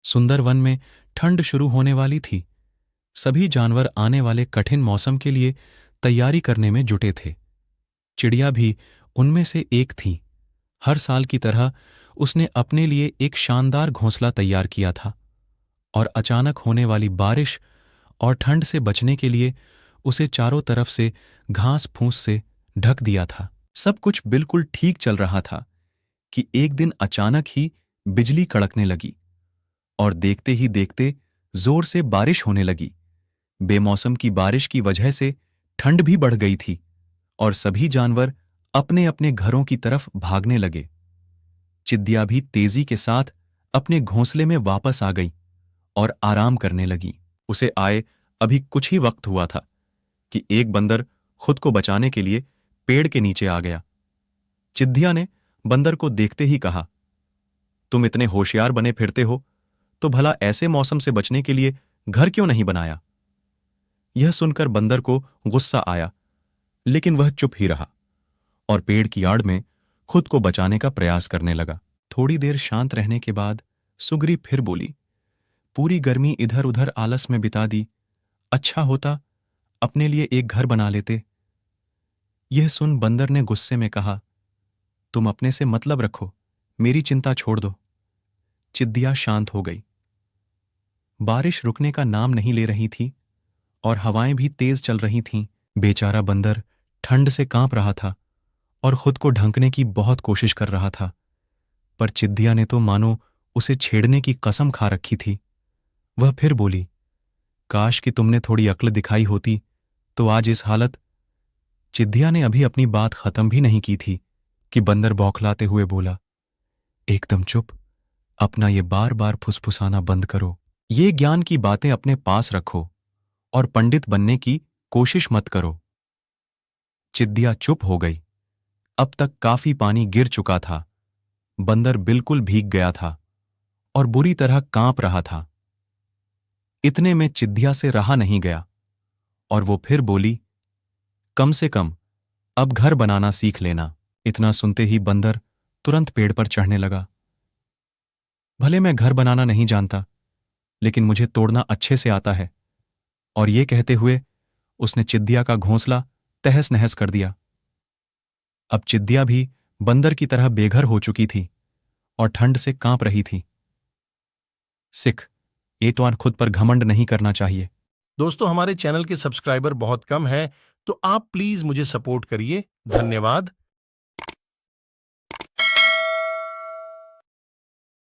सुंदर वन में ठंड शुरू होने वाली थी। सभी जानवर आने वाले कठिन मौसम के लिए तैयारी करने में जुटे थे। चिड़िया भी उनमें से एक थी। हर साल की तरह उसने अपने लिए एक शानदार घोंसला तैयार किया था और अचानक होने वाली बारिश और ठंड से बचने के लिए उसे चारों तरफ से घास फूस से ढक दिया था। सब कुछ बिल्कुल ठीक चल रहा था कि एक दिन अचानक ही बिजली कड़कने लगी और देखते ही देखते जोर से बारिश होने लगी। बेमौसम की बारिश की वजह से ठंड भी बढ़ गई थी और सभी जानवर अपने अपने घरों की तरफ भागने लगे। चिद्दिया भी तेजी के साथ अपने घोंसले में वापस आ गई और आराम करने लगी। उसे आए अभी कुछ ही वक्त हुआ था कि एक बंदर खुद को बचाने के लिए पेड़ के नीचे आ गया। चिद्दिया ने बंदर को देखते ही कहा, तुम इतने होशियार बने फिरते हो तो भला ऐसे मौसम से बचने के लिए घर क्यों नहीं बनाया? यह सुनकर बंदर को गुस्सा आया, लेकिन वह चुप ही रहा और पेड़ की आड़ में खुद को बचाने का प्रयास करने लगा। थोड़ी देर शांत रहने के बाद सुग्री फिर बोली, पूरी गर्मी इधर उधर आलस में बिता दी, अच्छा होता अपने लिए एक घर बना लेते। यह सुन बंदर ने गुस्से में कहा, तुम अपने से मतलब रखो, मेरी चिंता छोड़ दो। चिद्दिया शांत हो गई। बारिश रुकने का नाम नहीं ले रही थी और हवाएं भी तेज चल रही थीं। बेचारा बंदर ठंड से कांप रहा था और खुद को ढंकने की बहुत कोशिश कर रहा था, पर चिद्दिया ने तो मानो उसे छेड़ने की कसम खा रखी थी। वह फिर बोली, काश कि तुमने थोड़ी अक्ल दिखाई होती तो आज इस हालत। चिद्दिया ने अभी अपनी बात खत्म भी नहीं की थी कि बंदर बौखलाते हुए बोला, एकदम चुप, अपना ये बार बार फुसफुसाना बंद करो। ये ज्ञान की बातें अपने पास रखो और पंडित बनने की कोशिश मत करो। चिद्दिया चुप हो गई। अब तक काफी पानी गिर चुका था। बंदर बिल्कुल भीग गया था और बुरी तरह कांप रहा था। इतने में चिद्दिया से रहा नहीं गया और वो फिर बोली, कम से कम अब घर बनाना सीख लेना। इतना सुनते ही बंदर तुरंत पेड़ पर चढ़ने लगा। भले मैं घर बनाना नहीं जानता, लेकिन मुझे तोड़ना अच्छे से आता है। और ये कहते हुए उसने चिद्दिया का घोंसला तहस नहस कर दिया। अब चिद्दिया भी बंदर की तरह बेघर हो चुकी थी और ठंड से कांप रही थी। सिख, एटवान खुद पर घमंड नहीं करना चाहिए। दोस्तों, हमारे चैनल के सब्सक्राइबर बहुत कम हैं, तो आप प्लीज मुझे सपोर्ट करिए। धन्यवाद।